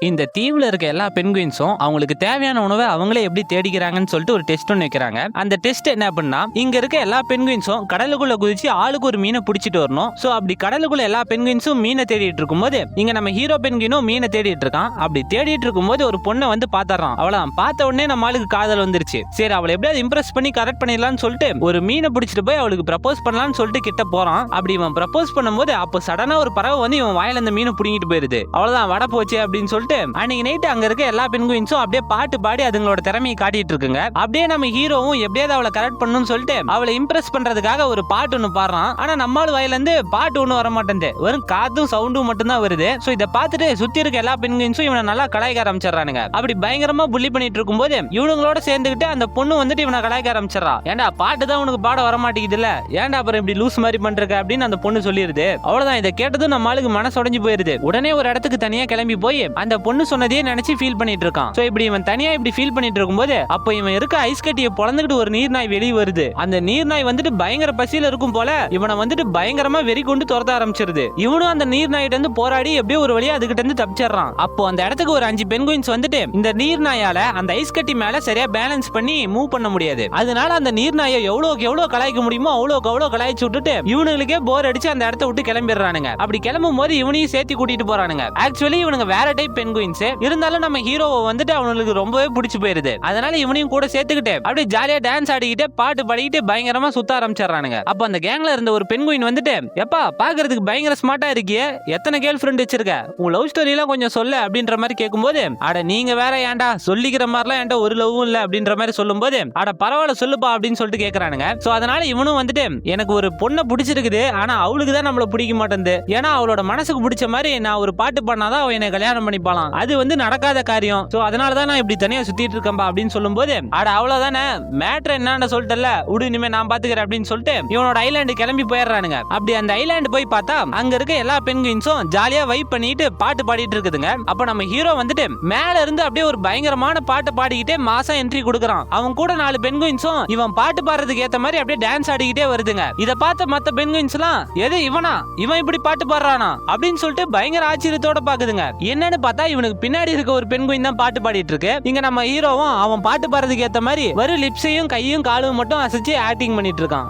இந்த தீவுல இருக்க எல்லா பென்குயின்ஸும் அவங்களுக்கு தேவையான உணவை அவங்களே எப்படி தேடிக்கிறாங்கன்னு சொல்லிட்டு ஒரு டெஸ்ட் ஒன்று வைக்கிறாங்க. அந்த டெஸ்ட் என்ன அப்படின்னா, இங்க இருக்க எல்லா பென்குயின்ஸும் கடலுக்குள்ள குதிச்சு ஆளுக்கு ஒரு மீனை பிடிச்சிட்டு வரணும். சோ அப்படி கடலுக்குள்ள எல்லா பென்குயின்ஸும் மீனை தேடிட்டு இருக்கும்போது இங்க நம்ம ஹீரோ பென்குயினும் மீனை தேடிட்டு இருக்கான். அப்படி தேடிட்டு இருக்கும்போது ஒரு பொண்ணை வந்து பாத்துறான். அவளை பார்த்த உடனே நம்ம ஆளுக்கு காதல் வந்துருச்சு. சரி, அவளை எப்படியாவது இம்ப்ரெஸ் பண்ணி கரெக்ட் பண்ணிடலாம்னு சொல்லிட்டு ஒரு மீனை பிடிச்சிட்டு போய் அவளுக்கு ப்ரப்போஸ் பண்ணலாம்னு சொல்லிட்டு கிட்ட போறான். அப்படி இவன் ப்ரப்போஸ் பண்ணும்போது அப்போ சடனா ஒரு பறவை வந்து இவன் வாயில அந்த மீனை புடிங்கிட்டு போயிருது. அவ்வளவுதான், வட போச்சு அப்படின்னு சொல்லிட்டு அன்னைக்கு நைட் அங்க இருக்க எல்லா பென்குயின்ஸும் அப்படியே பாட்டு பாடி அதுங்களோட திறமையை காட்டிட்டு இருக்குங்க. அப்படியே நம்ம ஹீரோவும் எப்படியாவது அவளை கரெக்ட் பண்ணணும்னு சொல்லிட்டு அவளை இம்ப்ரெஸ் பண்றதுக்காக ஒரு பாட்டு ஒண்ணு பாடுறான். ஆனா நம்மால் வாயில இருந்து பாட்டு ஒண்ணு வர மாட்டேங்குது, வெறும் காத்தும் சவுண்டும் மட்டும் தான் வருது. சோ இதை பார்த்துட்டு சுத்தி இருக்க எல்லா பென்குயின்ஸும் இவனை நல்லா கலாய்க்க ஆரம்பிச்சிடறானுங்க. அப்படி பயங்கரமா புள்ளி பண்ணிட்டு இருக்கும்போது இவனுங்களோட சேர்ந்துகிட்டு அந்த பொண்ணு வந்துட்டு இவனை கலாய்க்க ஆரம்பிச்சிடறா. ஏன்டா பாட்டு தான் உனக்கு பாட வர மாட்டேங்குது இல்ல, ஏன்டா அப்புறம் இப்படி லூஸ் மாதிரி பண்றக்க அப்படின்னு அந்த பொண்ணு சொல்லிருது. அவ்வளவுதான், இதை கேட்டதும் நம்ம ஆளுக்கு மனசு உடைஞ்சு போயிருது. உடனே ஒரு இடத்துக்கு தனியா கிளம்பி போய் அந்த பொண்ணு சொன்னதையே நினைச்சு ஃபீல் பண்ணிட்டு இருக்கான். சோ இப்படி இவன் தனியா இப்படி ஃபீல் பண்ணிட்டு இருக்கும்போது அப்ப இவன் இருக்க ஐஸ் கட்டியை பொளந்துக்கிட்டு ஒரு நீர்நாய் வெளியே வருது. அந்த நீர்நாய் வந்துட்டு பயங்கர பசியில இருக்கும் போல இவனை வந்துட்டு பயங்கரமா வெறி கொண்டு துரத்த ஆரம்பிச்சிருது. இவனும் அந்த நீர்நாயிட்ட இருந்து போராடி எப்படியோ ஒரு வழியா அதுகிட்ட இருந்து தப்பிச்சிடறான். அப்போ அந்த இடத்துக்கு ஒரு 5 பென்குயின்ஸ் வந்துட்டு இந்த நீர்நாயால அந்த ஐஸ் கட்டி மேல சரியா பேலன்ஸ் பண்ணி மூவ் பண்ண முடியாது. அதனால அந்த நீர்நாயை எவ்வளவுக்கு எவ்வளவு கலாய்க்க முடியுமோ அவ்வளவுக்கு அவ்வளவு கலாய்ச்சி விட்டுட்டு இவனுங்களுக்கே போர் அடிச்சு அந்த இடத்த விட்டு கிளம்பிடுறானுங்க. அப்படி கிளம்பும் போது இவனையும் சேர்த்து கூட்டிட்டு போறானுங்க. ஆக்சுவலி இவனுங்க வேற டைப் பென்குயின்ஸ், இருந்தாலும் நம்ம ஹீரோவை வந்துட்டு அவனுக்கு ரொம்பவே பிடிச்சு போயிருது. அதனால இவனையும் கூட சேர்த்துக்கிட்டு அப்படியே ஜாலியா டான்ஸ் ஆடிக்கிட்டு பாட்டு பாடிக்கிட்டு பயங்கரமா சுத்த ஆரம்பிச்சிடறானுங்க. அப்ப அந்த கேங்ல இருந்த ஒரு பென்குயின் வந்துட்டு, எப்பா பாக்குறதுக்கு பயங்கர ஸ்மார்ட்டா இருக்கியே, எத்தனை கேர்ள் ஃப்ரெண்ட் வச்சிருக்க, உன் லவ் ஸ்டோரி எல்லாம் கொஞ்சம் சொல்ல அப்படின்ற மாதிரி கேட்கும்போது, அட நீங்க வேற ஏன்டா சொல்லிக்கிற மாதிரிலாம் என்கிட்ட ஒரு லவ்வும் இல்ல அப்படின்ற மாதிரி சொல்லும்போது, அட பரவாயில்ல சொல்லுப்பா அப்படின்னு சொல்லிட்டு கேட்கறானுங்க. சோ அதனால இவனும் வந்துட்டு, எனக்கு ஒரு பொண்ணை பிடிச்சிருக்குது, ஆனா அவளுக்கு தான் நம்மள பிடிக்க மாட்டேங்குது, ஏன்னா அவளோட மனசுக்கு பிடிச்ச மாதிரி நான் ஒரு பாட்டு பண்ணாதான் அவ என்னை கல்யாணம் பண்ணிப்பாளாம், அது வந்து நடக்காத காரியம், சோ அதனாலதான் நான் இப்படி தனியா சுத்திட்டு இருக்கேன்பா அப்படின்னு சொல்லும்போது, அட அவ்வளவுதானே மேட்ரு என்னன்னு சொல்லிட்டல, விடு இனிமே நான் பாத்துக்கிறேன் அப்படின்னு சொல்லிட்டு இவனோட ஐலாண்டு கிளம்பி போயிடுறானுங்க. அப்படி அந்த ஐலாண்டு போய் பார்த்தா அங்க இருக்க எல்லா பென்குயின்ஸும் ஜாலியா வைப் பண்ணிட்டு பாட்டு பாடிட்டு இருக்குதுங்க. அப்ப நம்ம ஹீரோ வந்துட்டு மேல இருந்து அப்படியே ஒரு பயங்கரமான பாட்டு பாடிக்கிட்டே மாசா என்ட்ரி கொடுக்கறான். அவன் கூட 4 பென்குயின்ஸும் இவன் பாட்டு பாடுறதுக்கு ஏத்த மாதிரி அப்படியே டான்ஸ் ஆடிக்கிட்டே வருதுங்க. இத பார்த்த மத்த பென்குயின்ஸ் எல்லாம், எது இவனா, இவன் இப்படி பாட்டு பாடுறானா அப்படின்னு சொல்லிட்டு பயங்கர ஆச்சரியத்தோட பாக்குதுங்க. என்னன்னு பார்த்தா இவனுக்கு பின்னாடி இருக்க ஒரு பென்குயின் தான் பாட்டு பாடிட்டு இருக்கு. இங்க நம்ம ஹீரோவும் அவன் பாட்டு பாடுறதுக்கு ஏத்த மாதிரி வெறும் லிப்ஸையும் கையும் காலும் மட்டும் அசைச்சு ஆக்டிங் பண்ணிட்டு இருக்கான்.